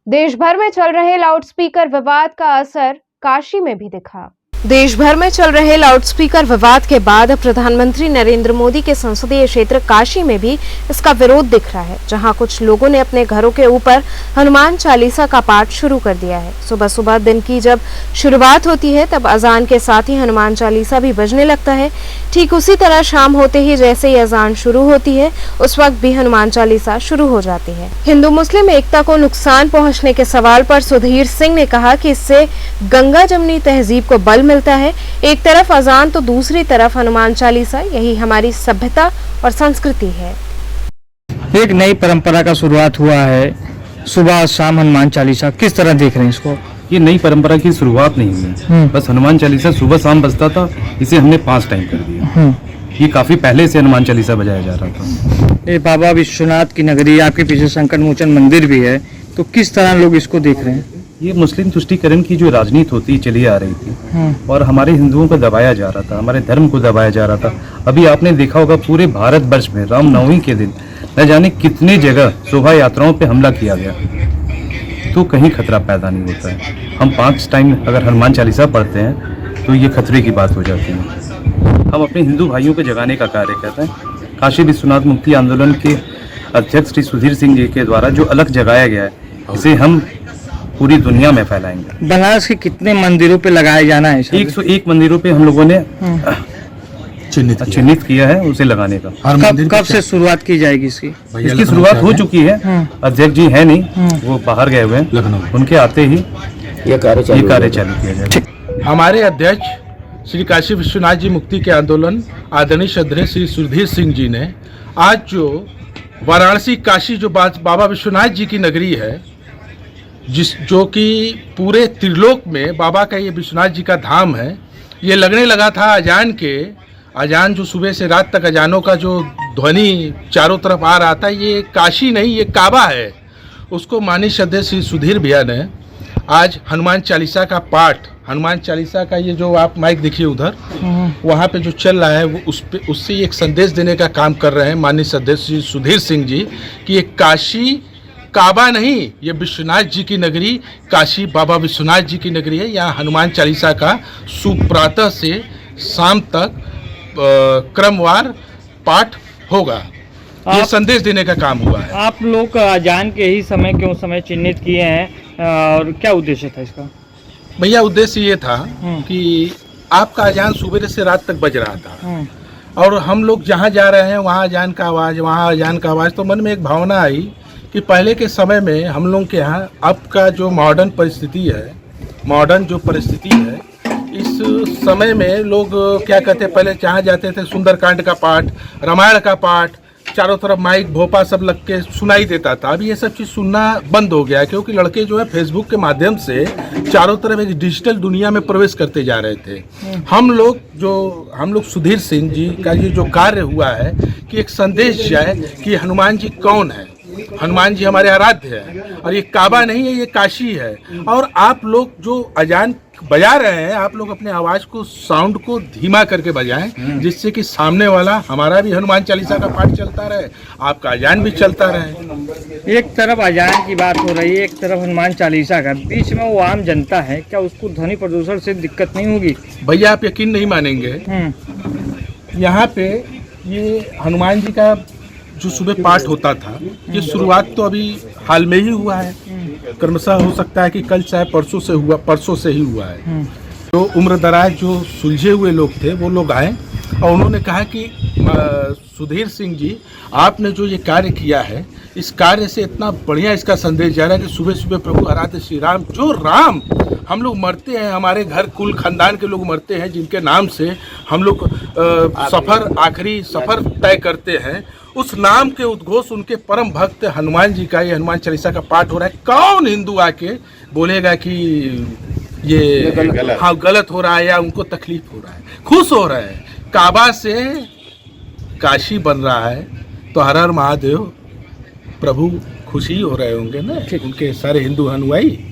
देश भर में चल रहे लाउडस्पीकर विवाद का असर काशी में भी दिखा। देश भर में चल रहे लाउडस्पीकर विवाद के बाद प्रधानमंत्री नरेंद्र मोदी के संसदीय क्षेत्र काशी में भी इसका विरोध दिख रहा है, जहां कुछ लोगों ने अपने घरों के ऊपर हनुमान चालीसा का पाठ शुरू कर दिया है। सुबह सुबह दिन की जब शुरुआत होती है तब अजान के साथ ही हनुमान चालीसा भी बजने लगता है। ठीक उसी तरह शाम होते ही जैसे ही अजान शुरू होती है उस वक्त भी हनुमान चालीसा शुरू हो जाती है। हिंदू मुस्लिम एकता को नुकसान पहुंचने के सवाल पर सुधीर सिंह ने कहा कि इससे गंगा जमनी तहजीब को बल मिलता है। एक तरफ अजान तो दूसरी तरफ हनुमान चालीसा, यही हमारी सभ्यता और संस्कृति है। एक नई परंपरा का शुरुआत हुआ है, सुबह शाम हनुमान चालीसा, किस तरह देख रहे हैं इसको? ये नई परंपरा की शुरुआत नहीं हुई, बस हनुमान चालीसा सुबह शाम बजता था, इसे हमने 5 टाइम कर दिया। ये काफी पहले से हनुमान चालीसा बजाया जा रहा था। ये बाबा विश्वनाथ की नगरी, आपके पीछे संकट मोचन मंदिर भी है, तो किस तरह लोग इसको देख रहे हैं? ये मुस्लिम तुष्टीकरण की जो राजनीति होती चली आ रही थी और हमारे हिंदुओं को दबाया जा रहा था, हमारे धर्म को दबाया जा रहा था। अभी आपने देखा होगा पूरे भारत वर्ष में रामनवमी के दिन न जाने कितने जगह शोभा यात्राओं पे हमला किया गया, तो कहीं खतरा पैदा नहीं होता है। हम 5 टाइम अगर हनुमान चालीसा पढ़ते हैं तो ये खतरे की बात हो जाती है। हम अपने हिंदू भाइयों को जगाने का कार्य करते हैं। काशी विश्वनाथ मुक्ति आंदोलन के अध्यक्ष श्री सुधीर सिंह जी के द्वारा जो अलग जगाया गया है, इसे हम पूरी दुनिया में फैलाएंगे। बनारस के कितने मंदिरों पे लगाया जाना है? 101 मंदिरों पे हम लोगों ने चिन्हित किया है उसे लगाने का। कब से शुरुआत की जाएगी इसकी? इसकी शुरुआत हो चुकी है। अध्यक्ष जी है नहीं, वो बाहर गए हुए हैं, उनके आते ही ये कार्य चालू किया जाएगा। हमारे अध्यक्ष श्री काशी विश्वनाथ जी मुक्ति के आंदोलन आदरणीय श्रद्धेय श्री सुधीर सिंह जी ने आज जो वाराणसी काशी जो बाबा विश्वनाथ जी की नगरी है, जो कि पूरे त्रिलोक में बाबा का ये विश्वनाथ जी का धाम है, ये लगने लगा था अजान जो सुबह से रात तक अजानों का जो ध्वनि चारों तरफ आ रहा था, ये काशी नहीं ये काबा है। उसको माननीय श्रद्धेय श्री सुधीर भैया ने आज हनुमान चालीसा का पाठ, हनुमान चालीसा का ये जो आप माइक देखिए उधर वहाँ पे जो चल रहा है, वो उससे एक संदेश देने का काम कर रहे हैं माननीय श्रद्धेय श्री सुधीर सिंह जी कि ये काशी काबा नहीं, ये विश्वनाथ जी की नगरी, काशी बाबा विश्वनाथ जी की नगरी है। यहाँ हनुमान चालीसा का सुप्रातः से शाम तक क्रमवार पाठ होगा। ये संदेश देने का काम हुआ है। आप लोग अजान के ही समय क्यों समय चिन्हित किए हैं और क्या उद्देश्य था इसका? भैया उद्देश्य ये था कि आपका अजान सुबह से रात तक बज रहा था और हम लोग जहाँ जा रहे हैं वहाँ अजान का आवाज़, वहाँ अजान का आवाज़, तो मन में एक भावना आई कि पहले के समय में हम लोग के यहाँ अब का जो मॉडर्न जो परिस्थिति है, इस समय में लोग क्या कहते हैं, पहले जहाँ जाते थे सुंदरकांड का पाठ, रामायण का पाठ, चारों तरफ माइक भोपा सब लग के सुनाई देता था। अभी ये सब चीज़ सुनना बंद हो गया है, क्योंकि लड़के जो है फेसबुक के माध्यम से चारों तरफ एक डिजिटल दुनिया में प्रवेश करते जा रहे थे। हम लोग सुधीर सिंह जी का ये जो कार्य हुआ है कि एक संदेश जाए कि हनुमान जी कौन है, हनुमान जी हमारे आराध्य है और ये काबा नहीं है, ये काशी है। और आप लोग जो अजान बजा रहे हैं, आप लोग अपने आवाज़ को, साउंड को धीमा करके बजाएं, जिससे कि सामने वाला हमारा भी हनुमान चालीसा का पाठ चलता रहे, आपका अजान भी चलता रहे। एक तरफ अजान की बात हो रही है, एक तरफ हनुमान चालीसा का, बीच में वो आम जनता है, क्या उसको ध्वनि प्रदूषण से दिक्कत नहीं होगी? भैया आप यकीन नहीं मानेंगे, यहाँ पे ये हनुमान जी का जो सुबह पाठ होता था, ये शुरुआत तो अभी हाल में ही हुआ है, क्रमशः हो सकता है कि कल चाहे परसों से ही हुआ है। जो उम्र दराज जो सुलझे हुए लोग थे वो लोग आए और उन्होंने कहा कि सुधीर सिंह जी आपने जो ये कार्य किया है, इस कार्य से इतना बढ़िया इसका संदेश जा रहा है कि सुबह सुबह प्रभु आराध्य श्री राम, जो राम हम लोग मरते हैं, हमारे घर कुल खानदान के लोग मरते हैं, जिनके नाम से हम लोग आखिरी सफर तय करते हैं, उस नाम के उद्घोष उनके परम भक्त हनुमान जी का ये हनुमान चालीसा का पाठ हो रहा है। कौन हिंदू आके बोलेगा कि ये गलत हो रहा है या उनको तकलीफ हो रहा है? खुश हो रहे हैं, काबा से काशी बन रहा है, तो हर हर महादेव प्रभु खुशी हो रहे होंगे ना उनके सारे हिंदू अनुयायी।